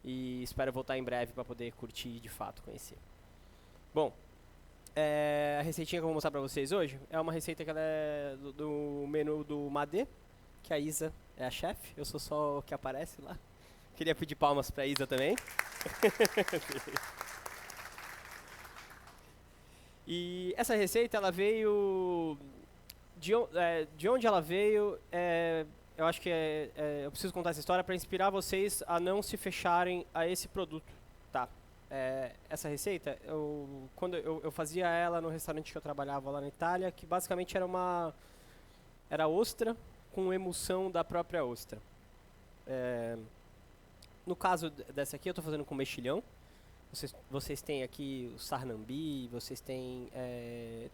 e espero voltar em breve para poder curtir e de fato conhecer. Bom, a receitinha que eu vou mostrar para vocês hoje é uma receita que ela é do menu do Madê, que a Isa é a chefe, eu sou só o que aparece lá. Queria pedir palmas para a Isa também. E essa receita ela veio de onde ela veio. Eu acho que eu preciso contar essa história para inspirar vocês a não se fecharem a esse produto, tá? Essa receita, quando eu fazia ela no restaurante que eu trabalhava lá na Itália, que basicamente era ostra com emulsão da própria ostra. No caso dessa aqui, eu estou fazendo com mexilhão. Vocês têm aqui o sarnambi, vocês têm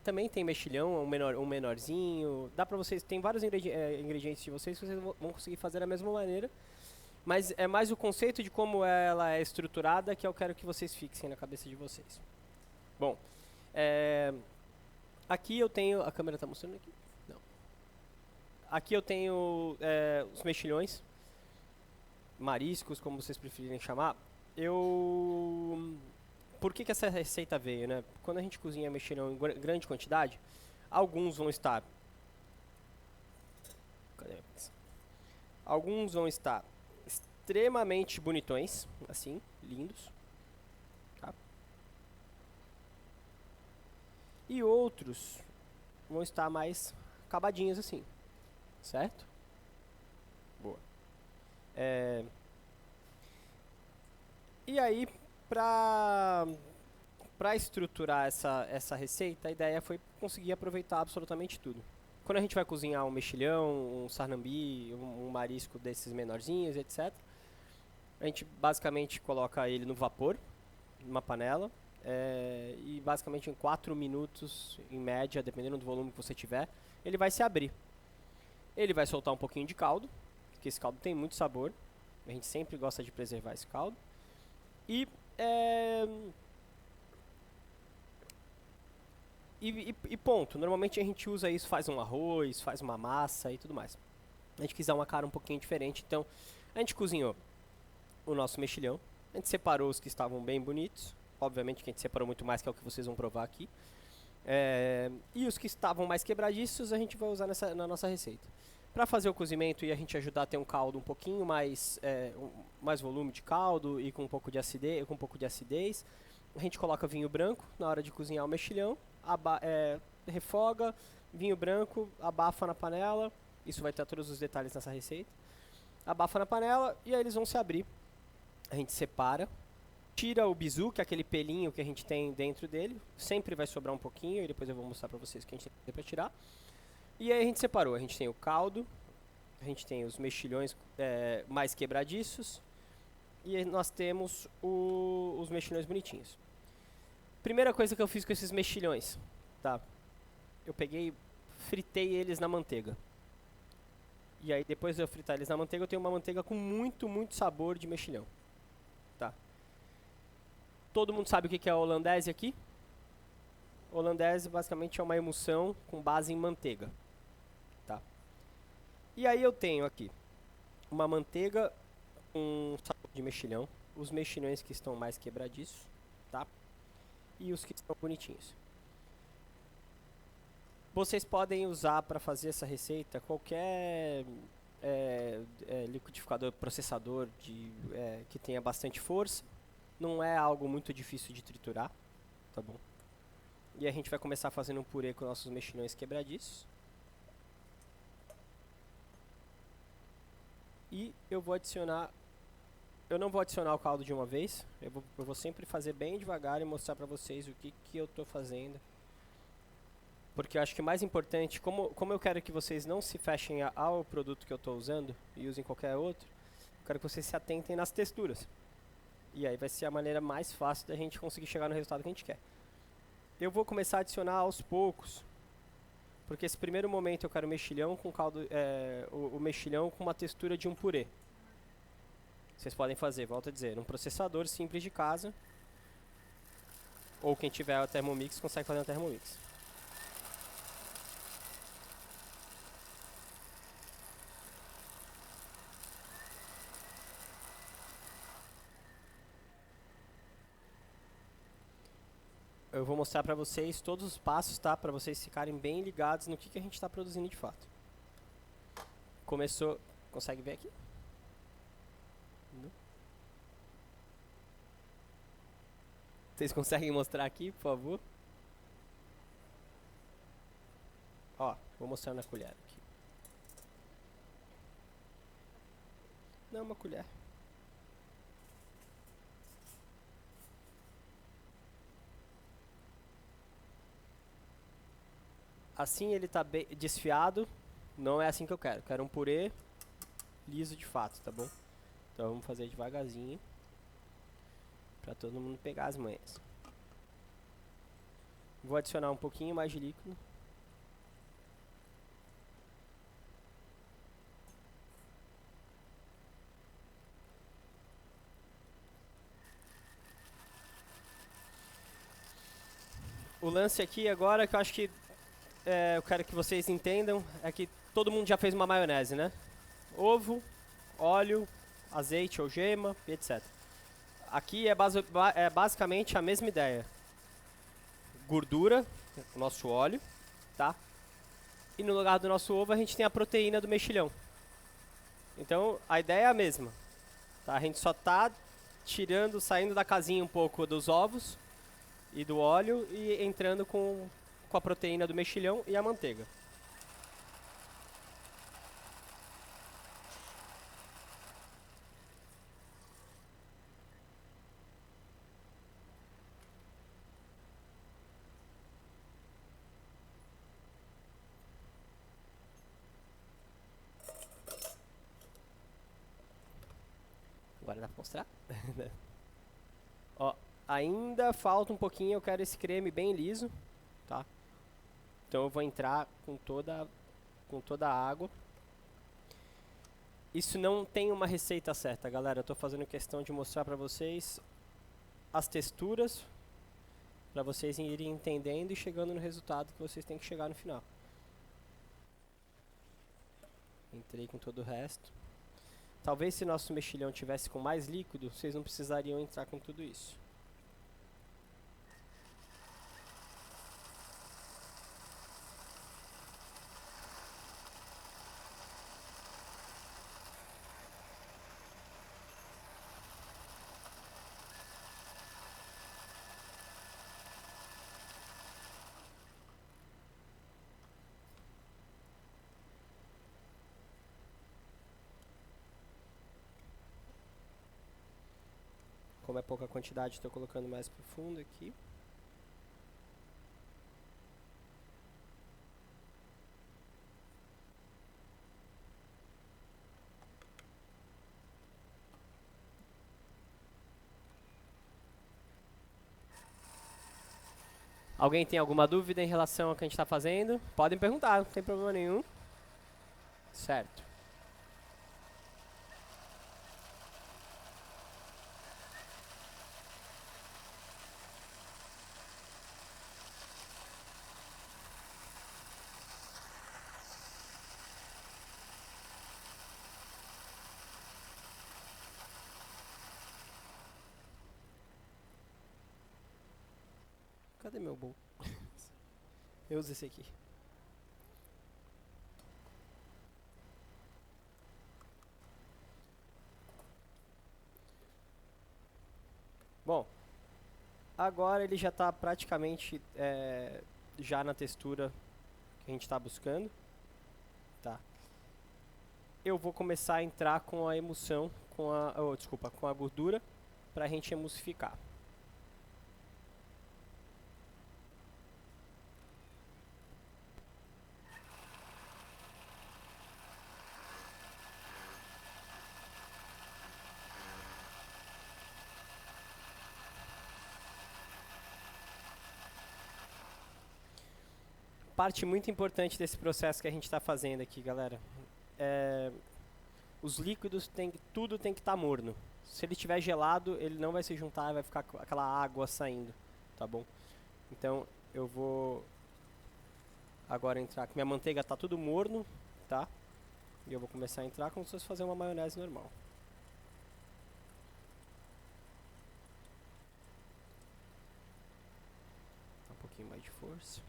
também tem mexilhão, um menorzinho. Dá pra vocês, tem vários ingredientes de vocês que vocês vão conseguir fazer da mesma maneira. Mas é mais o conceito de como ela é estruturada que eu quero que vocês fixem na cabeça de vocês. Bom, aqui eu tenho, a câmera está mostrando aqui? Não. Aqui eu tenho os mexilhões, mariscos, como vocês preferirem chamar. Por que essa receita veio, né? Quando a gente cozinha mexilhão em grande quantidade, alguns vão estar... Alguns vão estar extremamente bonitões, assim, lindos. Tá? E outros vão estar mais acabadinhos, assim. Certo? Boa. E aí, para estruturar essa receita, a ideia foi conseguir aproveitar absolutamente tudo. Quando a gente vai cozinhar um mexilhão, um sarnambi, um marisco desses menorzinhos, etc., a gente basicamente coloca ele no vapor, numa panela, e basicamente em 4 minutos, em média, dependendo do volume que você tiver, ele vai se abrir. Ele vai soltar um pouquinho de caldo, porque esse caldo tem muito sabor, a gente sempre gosta de preservar esse caldo. E ponto. Normalmente a gente usa isso, faz um arroz, faz uma massa e tudo mais. A gente quiser uma cara um pouquinho diferente, então a gente cozinhou o nosso mexilhão. A gente separou os que estavam bem bonitos. Obviamente que a gente separou muito mais, que é o que vocês vão provar aqui. E os que estavam mais quebradiços a gente vai usar na nossa receita. Para fazer o cozimento e a gente ajudar a ter um caldo um pouquinho mais, mais volume de caldo e com um pouco de acidez, a gente coloca vinho branco na hora de cozinhar o mexilhão, refoga, vinho branco, abafa na panela, isso vai ter todos os detalhes nessa receita, abafa na panela e aí eles vão se abrir. A gente separa, tira o bisu, que é aquele pelinho que a gente tem dentro dele, sempre vai sobrar um pouquinho e depois eu vou mostrar para vocês o que a gente tem para tirar. E aí a gente separou, a gente tem o caldo, a gente tem os mexilhões mais quebradiços e nós temos os mexilhões bonitinhos. Primeira coisa que eu fiz com esses mexilhões, tá? Eu fritei eles na manteiga. E aí depois de eu fritar eles na manteiga, eu tenho uma manteiga com muito, muito sabor de mexilhão. Tá? Todo mundo sabe o que é a hollandaise aqui? Hollandaise basicamente é uma emulsão com base em manteiga. Tá? E aí eu tenho aqui uma manteiga com sabor de mexilhão, os mexilhões que estão mais quebradiços, tá? E os que estão bonitinhos. Vocês podem usar para fazer essa receita qualquer liquidificador, processador que tenha bastante força. Não é algo muito difícil de triturar, tá bom? E a gente vai começar fazendo um purê com nossos mexilhões quebradiços. E eu não vou adicionar o caldo de uma vez, eu vou sempre fazer bem devagar e mostrar pra vocês o que eu tô fazendo. Porque eu acho que o mais importante, como eu quero que vocês não se fechem ao produto que eu tô usando e usem qualquer outro, eu quero que vocês se atentem nas texturas. E aí vai ser a maneira mais fácil da gente conseguir chegar no resultado que a gente quer. Eu vou começar a adicionar aos poucos, porque esse primeiro momento eu quero mexilhão com caldo, o mexilhão com uma textura de um purê. Vocês podem fazer, volto a dizer, num processador simples de casa, ou quem tiver a Thermomix consegue fazer um Thermomix. eu vou mostrar pra vocês todos os passos, tá? Pra vocês ficarem bem ligados no que a gente tá produzindo de fato. Começou... Consegue ver aqui? Não? Vocês conseguem mostrar aqui, por favor? Ó, vou mostrar na colher aqui. Não, uma colher. Assim ele tá bem desfiado. Não é assim que eu quero. Quero um purê liso de fato, tá bom? Então vamos fazer devagarzinho, pra todo mundo pegar as manhas. Vou adicionar um pouquinho mais de líquido. O lance aqui agora que eu acho que eu quero que vocês entendam é que todo mundo já fez uma maionese, né? Ovo, óleo, azeite ou gema, etc. Aqui é basicamente a mesma ideia. Gordura, o nosso óleo, tá? E no lugar do nosso ovo a gente tem a proteína do mexilhão. Então a ideia é a mesma, tá? A gente só tá tirando, saindo da casinha um pouco dos ovos e do óleo e entrando com a proteína do mexilhão e a manteiga. Agora dá pra mostrar? Ó, ainda falta um pouquinho, eu quero esse creme bem liso, tá? Então eu vou entrar com toda a água. Isso não tem uma receita certa, galera. Eu tô fazendo questão de mostrar pra vocês as texturas, pra vocês irem entendendo e chegando no resultado que vocês têm que chegar no final. Entrei com todo o resto. Talvez se nosso mexilhão tivesse com mais líquido, vocês não precisariam entrar com tudo isso. Como é pouca quantidade, estou colocando mais pro fundo aqui. Alguém tem alguma dúvida em relação ao que a gente está fazendo? Podem perguntar, não tem problema nenhum. Certo. Cadê meu bowl? Eu uso esse aqui. Bom, agora ele já está praticamente já na textura que a gente está buscando, tá? Eu vou começar a entrar com a emulsão, com a gordura, para a gente emulsificar. Parte muito importante desse processo que a gente está fazendo aqui, galera. Os líquidos, tudo tem que estar morno. Se ele estiver gelado, ele não vai se juntar, vai ficar aquela água saindo, tá bom? Então eu vou agora entrar, minha manteiga está tudo morno, tá? E eu vou começar a entrar como se fosse fazer uma maionese normal. de força.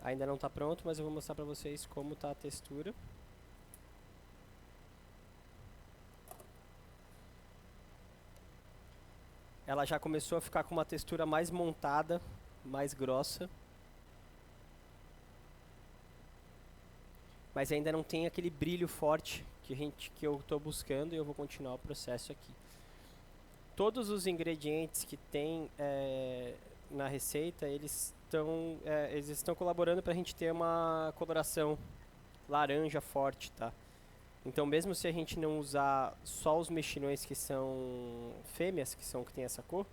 Ainda não está pronto, mas eu vou mostrar para vocês como está a textura. Ela já começou a ficar com uma textura mais montada, mais grossa. Mas ainda não tem aquele brilho forte que eu estou buscando, e eu vou continuar o processo aqui. Todos os ingredientes que tem na receita, eles estão colaborando para a gente ter uma coloração laranja forte, tá? Então, mesmo se a gente não usar só os mexilhões que são fêmeas, que tem essa cor,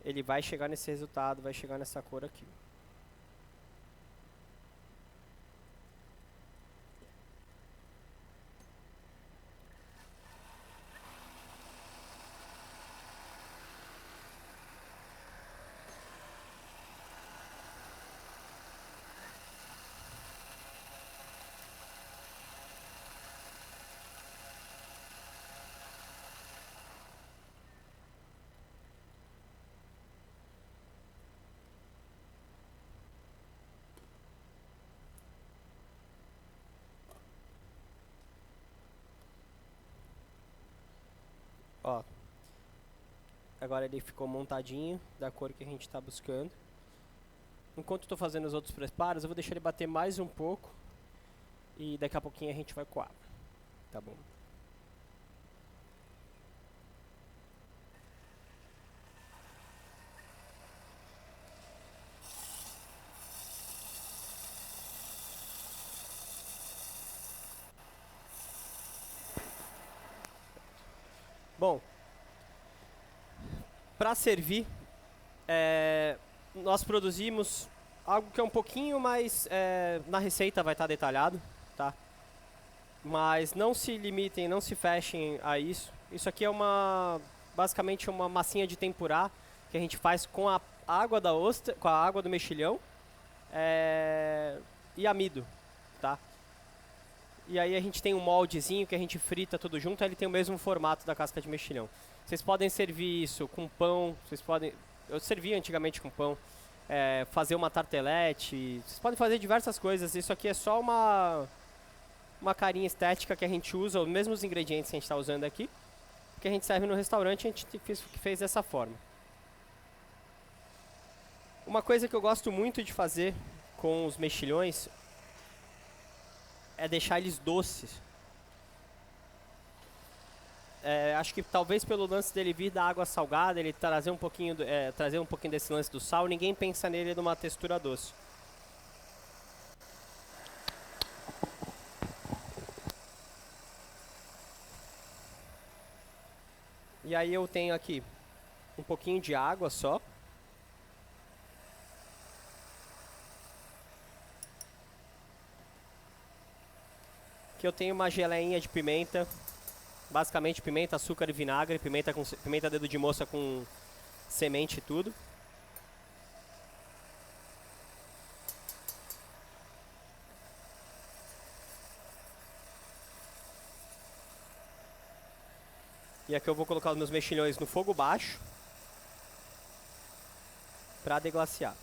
ele vai chegar nesse resultado, vai chegar nessa cor aqui. Ó, agora ele ficou montadinho, da cor que a gente está buscando. Enquanto eu estou fazendo os outros preparos, eu vou deixar ele bater mais um pouco. E daqui a pouquinho a gente vai coar. Tá bom? Bom, para servir, nós produzimos algo que é um pouquinho mais... na receita vai estar detalhado, tá? Mas não se limitem, não se fechem a isso. Isso aqui é basicamente uma massinha de tempurá que a gente faz com a água da ostra, com a água do mexilhão e amido, tá? E aí a gente tem um moldezinho que a gente frita tudo junto, aí ele tem o mesmo formato da casca de mexilhão. Vocês podem servir isso com pão, eu servia antigamente com pão, fazer uma tartelete, vocês podem fazer diversas coisas. Isso aqui é só uma carinha estética que a gente usa, os mesmos ingredientes que a gente está usando aqui, que a gente serve no restaurante, a gente fez dessa forma. Uma coisa que eu gosto muito de fazer com os mexilhões é deixar eles doces. Acho que talvez pelo lance dele vir da água salgada, ele trazer um pouquinho desse lance do sal, ninguém pensa nele numa textura doce. E aí eu tenho aqui um pouquinho de água só. Aqui eu tenho uma geleinha de pimenta. Basicamente pimenta, açúcar e vinagre. Pimenta dedo de moça com semente e tudo. E aqui eu vou colocar os meus mexilhões no fogo baixo para deglaciar.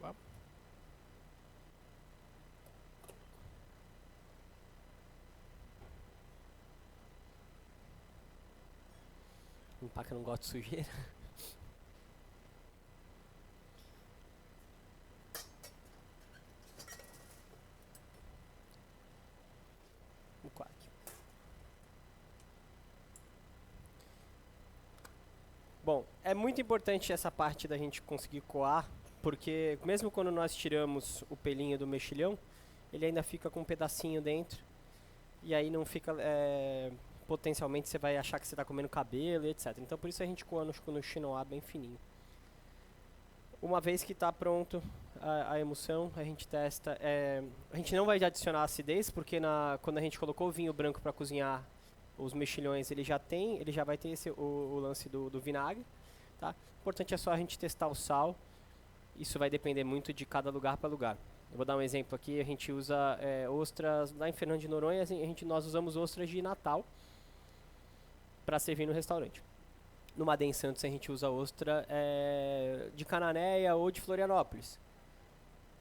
Boa. Limpar que eu não gosto de sujeira. Bom, é muito importante essa parte da gente conseguir coar, porque mesmo quando nós tiramos o pelinho do mexilhão, ele ainda fica com um pedacinho dentro, e aí não fica, potencialmente você vai achar que você está comendo cabelo e etc. Então por isso a gente coa no chinois bem fininho. Uma vez que está pronto a emulsão, a gente testa. A gente não vai adicionar acidez, porque quando a gente colocou o vinho branco para cozinhar os mexilhões, ele já vai ter o lance do vinagre. Tá? O importante é só a gente testar o sal. Isso vai depender muito de cada lugar para lugar. Eu vou dar um exemplo aqui, a gente usa ostras, lá em Fernando de Noronha, nós usamos ostras de Natal para servir no restaurante. No Madem Santos a gente usa ostra de Cananéia ou de Florianópolis.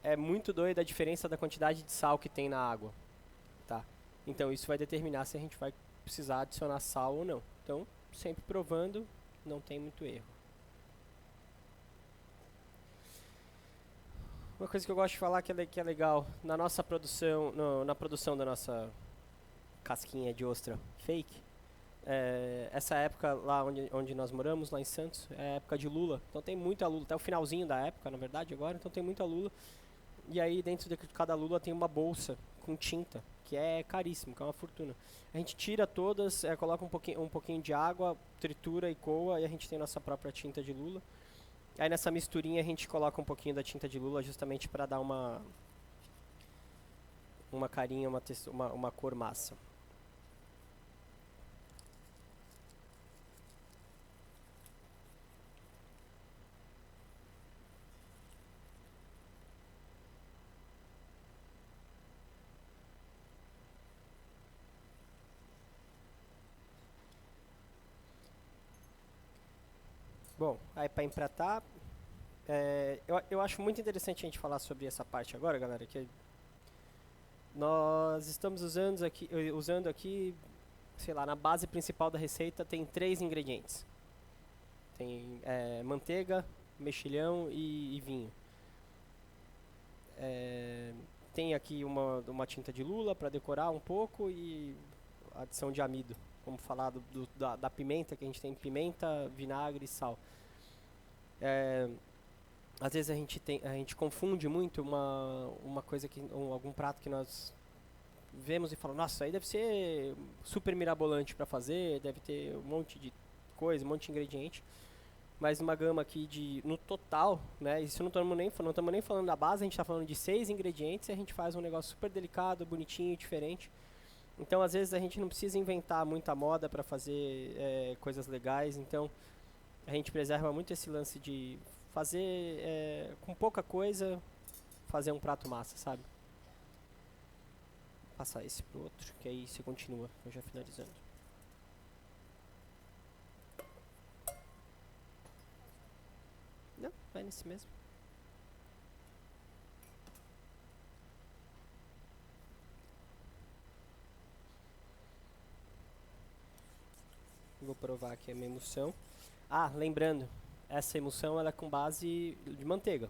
É muito doida a diferença da quantidade de sal que tem na água. Tá? Então isso vai determinar se a gente vai precisar adicionar sal ou não. Então, sempre provando, não tem muito erro. Uma coisa que eu gosto de falar que é legal, na nossa produção, na produção da nossa casquinha de ostra fake, essa época lá onde nós moramos, lá em Santos, é a época de lula. Então tem muita lula, até o finalzinho da época, na verdade, agora, então tem muita lula. E aí dentro de cada lula tem uma bolsa com tinta, que é caríssimo, que é uma fortuna. A gente tira todas, coloca um pouquinho de água, tritura e coa, e a gente tem nossa própria tinta de lula. Aí nessa misturinha a gente coloca um pouquinho da tinta de lula justamente para dar uma carinha, uma cor massa. Bom, aí para empratar, eu acho muito interessante a gente falar sobre essa parte agora, galera, que nós estamos usando aqui, sei lá, na base principal da receita tem 3 ingredientes. Tem manteiga, mexilhão e vinho. Tem aqui uma tinta de lula para decorar um pouco e adição de amido, como falar da pimenta, que a gente tem pimenta, vinagre e sal. Às vezes a gente confunde muito uma coisa algum prato que nós vemos e falamos, nossa, aí deve ser super mirabolante para fazer, deve ter um monte de coisa, um monte de ingrediente. Mas uma gama aqui no total, né? Isso não estamos nem falando da base, a gente está falando de 6 ingredientes e a gente faz um negócio super delicado, bonitinho e diferente. Então, às vezes, a gente não precisa inventar muita moda para fazer coisas legais. Então, a gente preserva muito esse lance de fazer com pouca coisa, fazer um prato massa, sabe? Vou passar esse pro outro, que aí você continua, eu já finalizando. Não, vai nesse mesmo. Vou provar aqui a minha emulsão. Ah, lembrando, essa emulsão ela é com base de manteiga.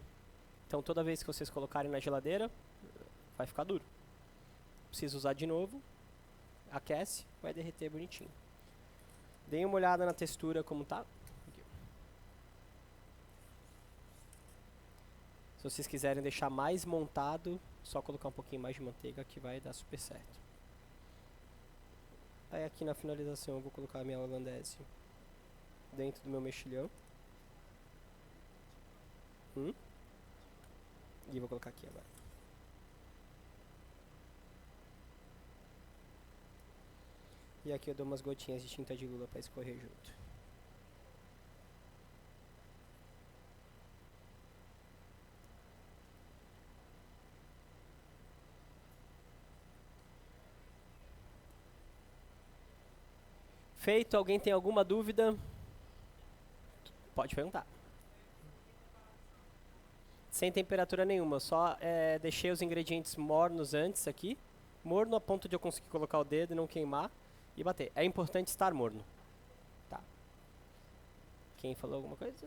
Então toda vez que vocês colocarem na geladeira, vai ficar duro. Precisa usar de novo, aquece, vai derreter bonitinho. Deem uma olhada na textura como tá. Se vocês quiserem deixar mais montado, só colocar um pouquinho mais de manteiga que vai dar super certo. Aí aqui na finalização eu vou colocar a minha holandese dentro do meu mexilhão. E vou colocar aqui agora. E aqui eu dou umas gotinhas de tinta de lula para escorrer junto. Feito, alguém tem alguma dúvida? Pode perguntar. Sem temperatura nenhuma, só deixei os ingredientes mornos antes aqui. Morno a ponto de eu conseguir colocar o dedo e não queimar. E bater. É importante estar morno. Tá. Quem falou alguma coisa?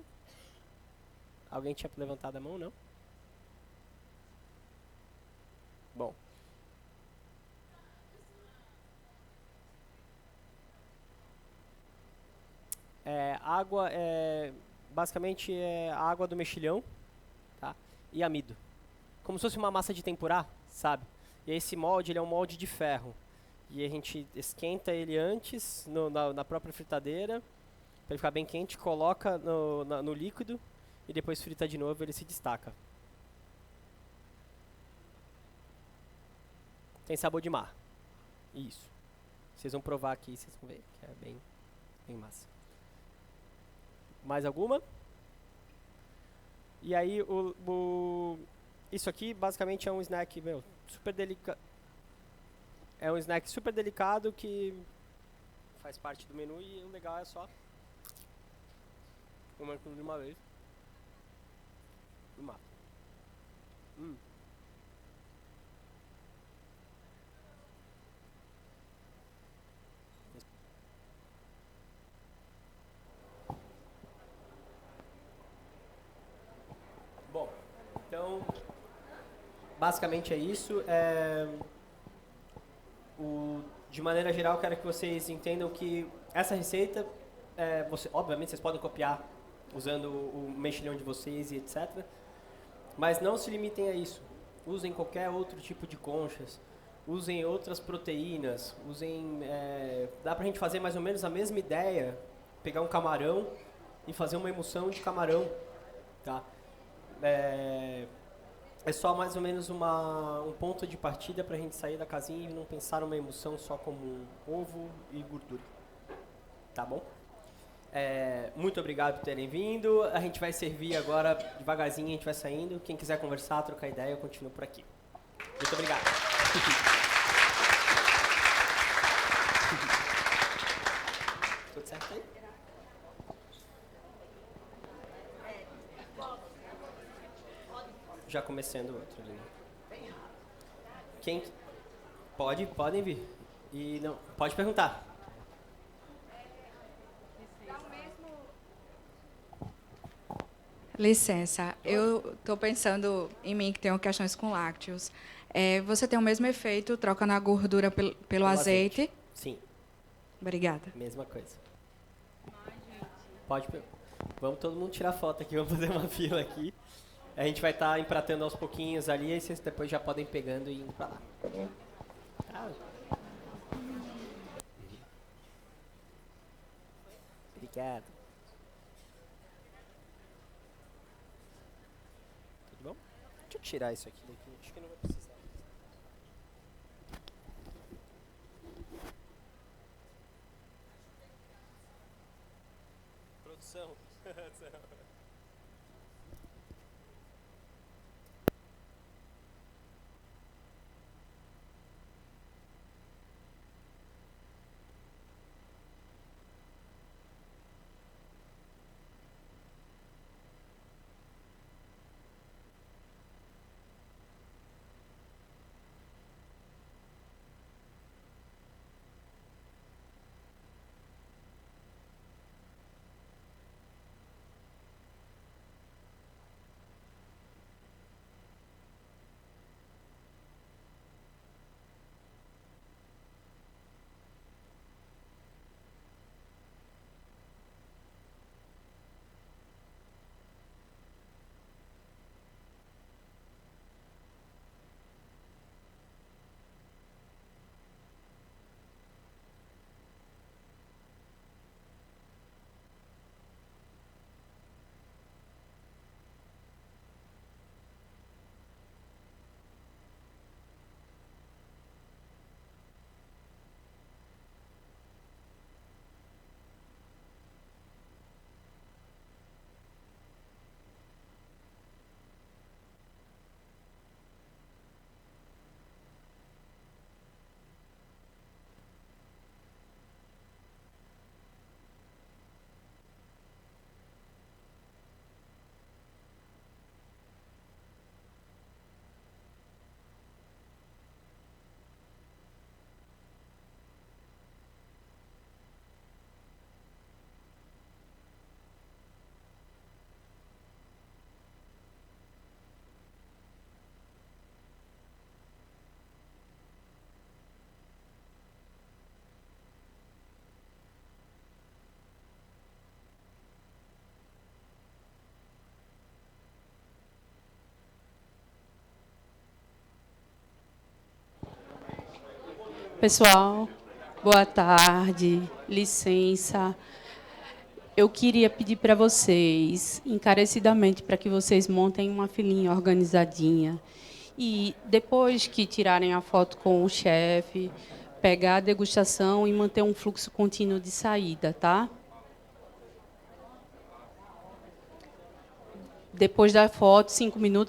Alguém tinha levantado a mão, não? Bom. água é basicamente é a água do mexilhão, tá? E amido. Como se fosse uma massa de tempurá, sabe? E esse molde, ele é um molde de ferro. E a gente esquenta ele antes na própria fritadeira, para ele ficar bem quente, coloca no líquido e depois frita de novo, ele se destaca. Tem sabor de mar. Isso. Vocês vão provar aqui, vocês vão ver que é bem massa. Mais alguma? E aí, isso aqui basicamente é um snack, meu, super delicado. É um snack super delicado que faz parte do menu e o legal é só comer tudo de uma vez. E mata. Bom, então basicamente é isso. De maneira geral, quero que vocês entendam que essa receita, obviamente vocês podem copiar usando o mexilhão de vocês e etc. Mas não se limitem a isso. Usem qualquer outro tipo de conchas. Usem outras proteínas. Dá pra gente fazer mais ou menos a mesma ideia. Pegar um camarão e fazer uma emulsão de camarão. Tá? É só mais ou menos um ponto de partida pra gente sair da casinha e não pensar numa emulsão só como ovo e gordura. Tá bom? Muito obrigado por terem vindo. A gente vai servir agora, devagarzinho a gente vai saindo. Quem quiser conversar, trocar ideia, eu continuo por aqui. Muito obrigado. Tudo certo aí? Já começando outro ali. Quem podem vir. E não, pode perguntar. Licença, eu estou pensando em mim que tenho questões com lácteos. Você tem o mesmo efeito trocando a gordura pelo azeite? Sim. Obrigada. Mesma coisa. Vamos todo mundo tirar foto aqui, vamos fazer uma fila aqui. A gente vai estar empratando aos pouquinhos ali, aí vocês depois já podem ir pegando e indo pra lá. Obrigado. Tudo bom? Deixa eu tirar isso aqui daqui, acho que não vai precisar. Produção. Pessoal, boa tarde, licença. Eu queria pedir para vocês, encarecidamente, para que vocês montem uma filinha organizadinha. E depois que tirarem a foto com o chefe, pegar a degustação e manter um fluxo contínuo de saída, tá? Depois da foto, 5 minutos,